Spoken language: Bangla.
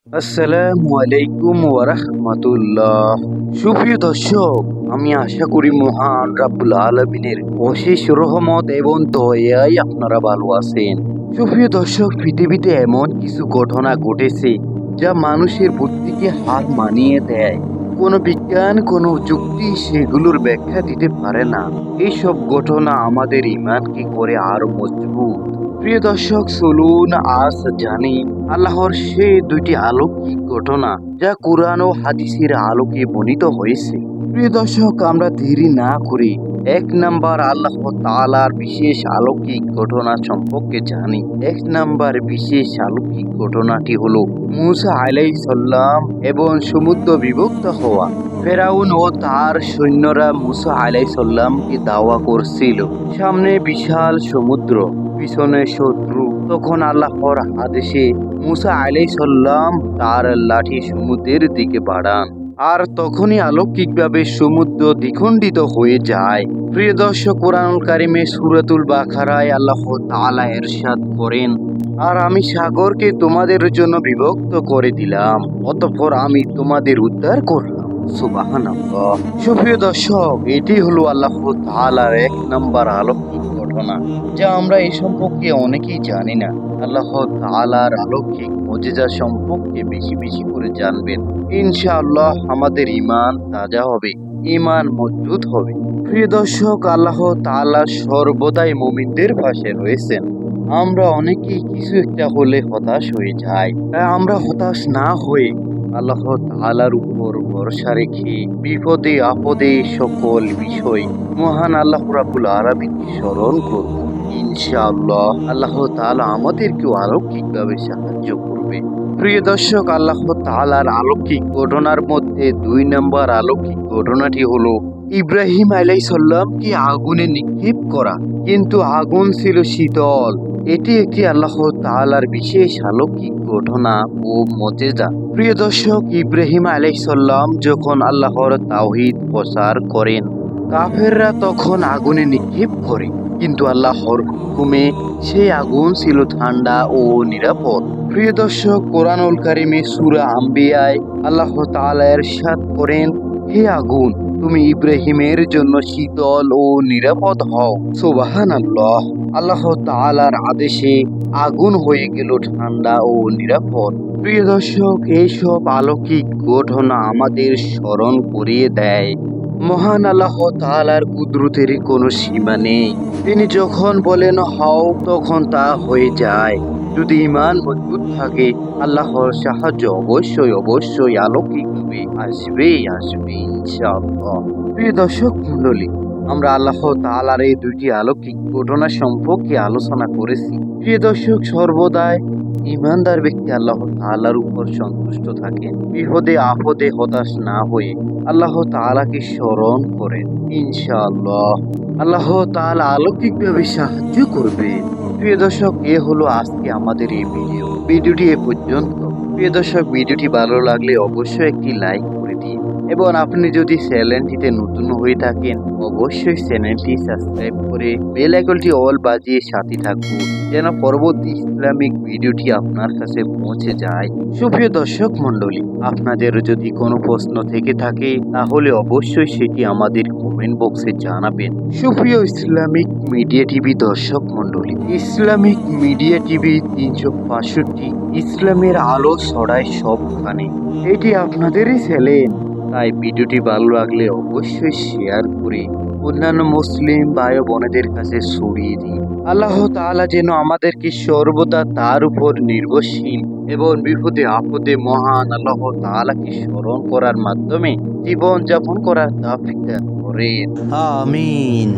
আসসালামু আলাইকুম ওয়া রাহমাতুল্লাহ। সুপ্রিয় দর্শক, আমি আশা করি মহান রাব্বুল আলামিনের অশেষ রহমত এবং দয়ায় আপনারা ভালো আছেন। সুপ্রিয় দর্শক, পৃথিবীতে এমন কিছু ঘটনা ঘটেছে যা মানুষের বুদ্ধিকে হার মানিয়ে দেয়। কোনো বিজ্ঞান, কোনো যুক্তি সেগুলোর ব্যাখ্যা দিতে পারে না। এইসব ঘটনা আমাদের ঈমানকে করে আরো মজবুত। প্রিয় দর্শক, চলুন আজ জানি আল্লাহর সে দুইটি অলৌকিক ঘটনা যা কুরআন ও হাদিসের আলোকে বর্ণিত হয়েছে। প্রিয় দর্শক, আমরা দেরি না করি এক নাম্বার আল্লাহ তাআলার বিশেষ অলৌকিক ঘটনা সম্পর্কে জানি। এক নাম্বার বিশেষ অলৌকিক ঘটনাটি হলো মূসা আলাইহিস সালাম এবং সমুদ্র বিভক্ত হওয়া। ফেরাউন ও তার সৈন্যরা মূসা আলাইহিস সালামকে দাওয়া করছিল। সামনে বিশাল সমুদ্র, পিছনে শত্রু। তখন আল্লাহর আদেশে মূসা আলাইহিস সালাম তার লাঠি সমুদ্রের দিকে বাড়ান, আর তখনই অলৌকিকভাবে সমুদ্র দ্বিখণ্ডিত হয়ে যায়। প্রিয় দর্শক, কোরআনুল কারিমে সূরাতুল বাকারায় আল্লাহ তাআলা ইরশাদ করেন, আর আমি সাগরকে তোমাদের জন্য বিভক্ত করে দিলাম, অতঃপর আমি তোমাদের উদ্ধার করলাম। সুবহানাল্লাহ। সুপ্রিয় দর্শক, এটি হলো আল্লাহ তাআলার এক নাম্বার অলৌকিক ঘটনা, যা আমরা এই সম্পর্কে অনেকেই জানি না। আল্লাহ তাআলার অলৌকিক মুজিজা সম্পর্কে বেশি বেশি করে জানবেন। ইনশাআল্লাহ আমাদের ঈমান তাজা হবে, ঈমান মজবুত হবে। প্রিয় দর্শক, আল্লাহ তাআলা সর্বদাই মুমিনদের পাশে রয়েছেন। আমরা অনেকেই কিছু একটা হলে হতাশ হয়ে যাই। তাই আমরা হতাশ না হয়ে আল্লাহ তাআলার উপর ভরসা রেখে বিপদে আপদে সকল বিষয় মহান আল্লাহ রাব্বুল আলামিনকে স্মরণ করব। ইনশাআল্লাহ আল্লাহ তাআলা আমাদেরকেও অলৌকিকভাবে সাহায্য করবে। প্রিয় দর্শক, আল্লাহ তাআলার অলৌকিক ঘটনার মধ্যে ২ নম্বর অলৌকিক ঘটনাটি হলো ইব্রাহিম আলাইহিস সালামকে আগুনে নিক্ষেপ করা, কিন্তু আগুন ছিল শীতল। এটি একটি আল্লাহ তাআলার বিশেষ অলৌকিক ঘটনা ও মুজিজা। প্রিয় দর্শক, ইব্রাহিম আলাইহিস সালাম যখন আল্লাহর তাওহীদ প্রচার করেন, কাফেররা তখন আগুনে নিক্ষেপ করে, কিন্তু আল্লাহর হুকুমে সেই আগুন ছিল ঠান্ডা ও নিরাপদ। প্রিয় দর্শক, কোরআনুল কারিমে সূরা আম্বিয়ায় আল্লাহ তাআলা ইরশাদ করেন, হে আগুন, তুমি ইব্রাহিমের জন্য শীতল ও নিরাপদ হও। সুবহানাল্লাহ। আল্লাহ তাআলার আদেশে আগুন হয়ে গেল ঠান্ডা ও নিরাপদ। প্রিয় দর্শক, এইসব অলৌকিক ঘটনা আমাদের স্মরণ করিয়ে দেয় মহান আল্লাহ তাআলার কুদরতের কোনো সীমা নেই। তিনি যখন বলেন হও, তখন তা হয়ে যায়। যদি ঈমান মজবুত থাকে, আল্লাহর সাহায্য অবশ্যই অবশ্যই অলৌকিকভাবে আসবেই আসবে ইনশাআল্লাহ। প্রিয় দর্শক মণ্ডলী, আমরা আল্লাহ তাআলার এই দুইটি অলৌকিক ঘটনা সম্পর্কে আলোচনা করেছি। প্রিয় দর্শক, সর্বদাই ঈমানদার ব্যক্তি আল্লাহ তাআলার উপর সন্তুষ্ট থাকেন। বিপদে আপদে হতাশ না হয়ে আল্লাহ তাআলাকে স্মরণ করেন। ইনশাআল্লাহ আল্লাহ তাআলা অলৌকিকভাবে সাহায্য করবে। প্রিয় দর্শক, এ হলো আজকে আমাদের এই ভিডিওটি এ পর্যন্ত। প্রিয় দর্শক, ভিডিওটি ভালো লাগলে অবশ্যই একটি লাইক করে দিন, এবং আপনি যদি চ্যানেলটিতে নতুন হয়ে থাকেন অবশ্যই চ্যানেলটি সাবস্ক্রাইব করে বেল আইকনটি অল বাজিয়ে সাথে থাকুন, যেন পরবর্তী ইসলামিক ভিডিওটি আপনার কাছে পৌঁছে যায়। সুপ্রিয় দর্শক মণ্ডলী, আপনাদের যদি কোনো প্রশ্ন থেকে থাকে তাহলে অবশ্যই সেটি আমাদের কমেন্ট বক্সে জানাবেন। সুপ্রিয় ইসলামিক মিডিয়া টিভি দর্শক মণ্ডলী, ইসলামিক মিডিয়া টিভি ৩৬৫, ইসলামের আলো ছড়ায় সবখানে। এটি আপনাদেরই চ্যানেল, তাই ভিডিওটি ভালো লাগলে অবশ্যই শেয়ার করে অন্যান্য মুসলিম ভাই বোনেদের কাছে ছড়িয়ে দিন। আল্লাহ তাআলা যেন আমাদেরকে সর্বদা তার উপর নির্ভরশীল এবং বিপদে আপদে মহান আল্লাহ তাআলাকে স্মরণ করার মাধ্যমে জীবন যাপন করার তৌফিক দান করেন। আমিন।